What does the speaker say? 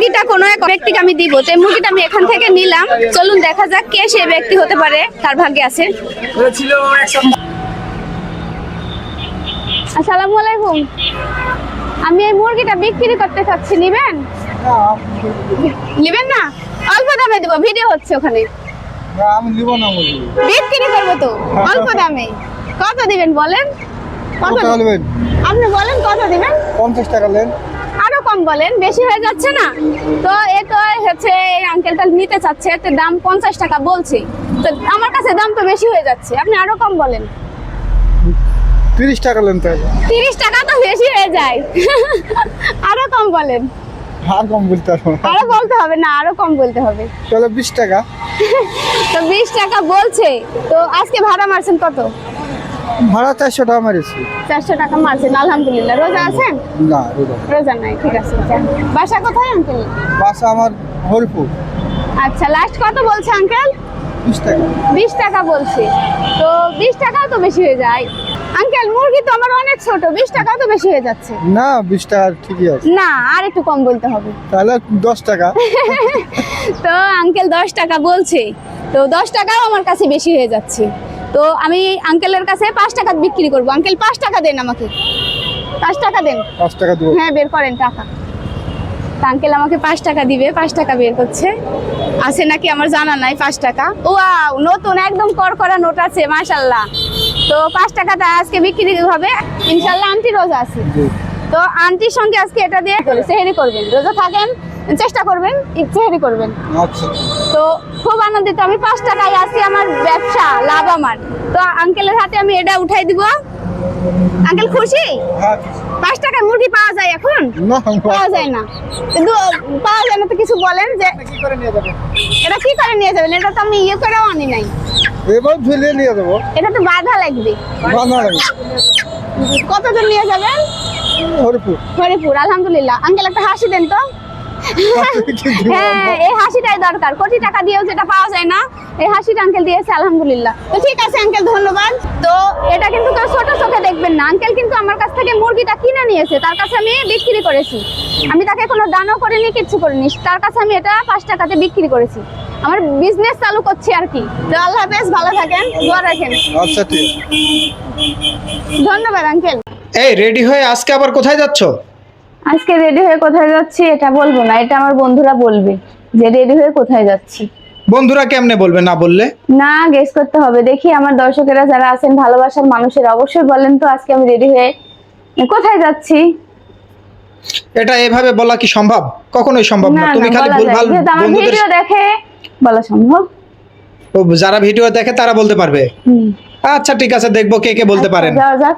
মুরগিটা কোনো এক ব্যক্তিকে আমি দিব, তো এই মুরগিটা আমি এখান থেকে নিলাম। চলুন দেখা যাক কে সেই ব্যক্তি হতে পারে, তার ভাগ্যে আছে। আসসালামু আলাইকুম, আমি এই মুরগিটা বিক্রি করতে চাচ্ছি, নিবেন? নিবেন না? অল্প দামে দেবো, ভিডিও হচ্ছে ওখানে। আমি নিব না মুরগি, বিক্রি করবো তো অল্প দামে। কত দিবেন বলেন? কত টাকা নেবেন? আপনি বলেন কত দিবেন? 50 টাকা নেন। আরো কম বলেন, বেশি হয়ে যাচ্ছে না? তো এ তো হচ্ছে এই আঙ্কেলটা নিতে চাচ্ছে, এতে দাম 50 টাকা বলছি, তো আমার কাছে দাম তো বেশি হয়ে যাচ্ছে, আপনি আরো কম বলেন। 30 টাকা নেন তাহলে। 30 টাকা তো বেশি হয়ে যায়। আরো কম বলেন। আর কম বলতে পারবো না। আরো বলতে হবে না, আরো কম বলতে হবে। তাহলে 20 টাকা। তো 20 টাকা বলছে, তো আজকে ভাড়া মারছেন কত? ভাড়া 400 টাকা মারিছি। 400 টাকা মারছেন, আলহামদুলিল্লাহ। রোজা আছেন? না রোজা। রোজা নাই, ঠিক আছে। যান। বাসা কোথায় আঙ্কেল? বাসা আমার হরিপুর। আচ্ছা, লাস্ট কত বলছে আঙ্কেল? 20 টাকা। 20 টাকা বলছে, তো 20 টাকাও তো বেশি হয়ে যায়। আঙ্কেল মুরগি তো আমার অনেক ছোট, 20 টাকাও তো বেশি হয়ে যাচ্ছে। না 20 টাকা ঠিকই আছে। না, আর একটু কম বলতে হবে। তাহলে 10 টাকা। তো আঙ্কেল 10 টাকা বলছে, তো 10 টাকাও আমার কাছে বেশি হয়ে যাচ্ছে। তো আমি আঙ্কেলের কাছে 5 টাকা বিক্রি করব। আঙ্কেল 5 টাকা দেন আমাকে, 5 টাকা দেন। 5 টাকা দেবো। হ্যাঁ, বের করেন টাকা। তা আঙ্কেল আমাকে 5 টাকা দিবে, 5 টাকা বের করছে। আছে নাকি আমার জানা নাই 5 টাকা। ওয়াও, নতুন একদম করকরা নোট আছে, মাশাআল্লাহ। তো 5 টাকাটা আজকে বিক্রি হবে ইনশাআল্লাহ। আন্টি রোজা আছে, তো আন্টির সঙ্গে আজকে এটা দিয়ে সেহরি করবেন। রোজা থাকেন, চেষ্টা করবেন সেহরি করবেন। আচ্ছা। তো খুব আনন্দিত আমি, 5 টাকায় আজকে আমার ব্যবসা লাভ আমার। তো আঙ্কেলের হাতে আমি এটা উঠাই দিব। আঙ্কেল খুশি? হ্যাঁ। 5 টাকায় মুরগি পাওয়া যায় এখন? না পাওয়া যায় না, কিন্তু পাওয়া যায় না তো কিছু বলেন যে কি করে নিয়ে যাবেন? এটা কি করে নিয়ে যাবেন? এটা তো আমি ইয়ে করেও আনি নাই, এবার ঝুলিয়ে নিয়ে যাবো। এটা তো বাধা লাগবে। বানা লাগে। কতজন নিয়ে যাবেন? হরিপুর। হরিপুর, আলহামদুলিল্লাহ। আঙ্কেল একটা হাসি দেন তো। হ্যাঁ, এই হাসিটাই দরকার, কোটি টাকা দিয়েও যেটা পাওয়া যায় না, এই হাসিটা আঙ্কেল দিয়েছে, আলহামদুলিল্লাহ। তো ঠিক আছে আঙ্কেল, ধন্যবাদ। তো এটা কিন্তু কেউ ছোট চোখে দেখবেন না, আঙ্কেল কিন্তু আমার কাছ থেকে মুরগিটা কিনে নিয়েছে, তার কাছে আমি বিক্রি করেছি। আমি তাকে কোনো দানও করিনি, কিচ্ছু করিনি, তার কাছে আমি এটা 5 টাকাতে বিক্রি করেছি। আমার বিজনেস চালু করছি আর কি। তো আল্লাহ হাফেজ, ভালো থাকেন, দোয়া রাখেন। আচ্ছা ঠিক। ধন্যবাদ আঙ্কেল। এই রেডি হয়ে আজকে আবার কোথায় যাচ্ছ? আজকে রেডি হয়ে কোথায় যাচ্ছি এটা বলবো না, এটা আমার বন্ধুরা বলবে যে রেডি হয়ে কোথায় যাচ্ছি। বন্ধুরা কেমনে বলবে না বললে? না, গেস করতে হবে। দেখি আমার দর্শকেরা যারা আছেন, ভালোবাসার মানুষেরা, অবশ্যই বলেন তো আজকে আমি রেডি হয়ে কোথায় যাচ্ছি। এটা এভাবে বলা কি সম্ভব? কখনোই সম্ভব না। না, তুমি না, খালি বলা যায়। ভুলভাল যেহেতু আমার বন্ধুদের, ভিডিও দেখে বলা সম্ভব। যারা ভিডিও দেখে তারা বলতে পারবে। আচ্ছা ঠিক আছে, দেখবো কে কে বলতে আচ্ছা, পারেন। যাওয়া যাক।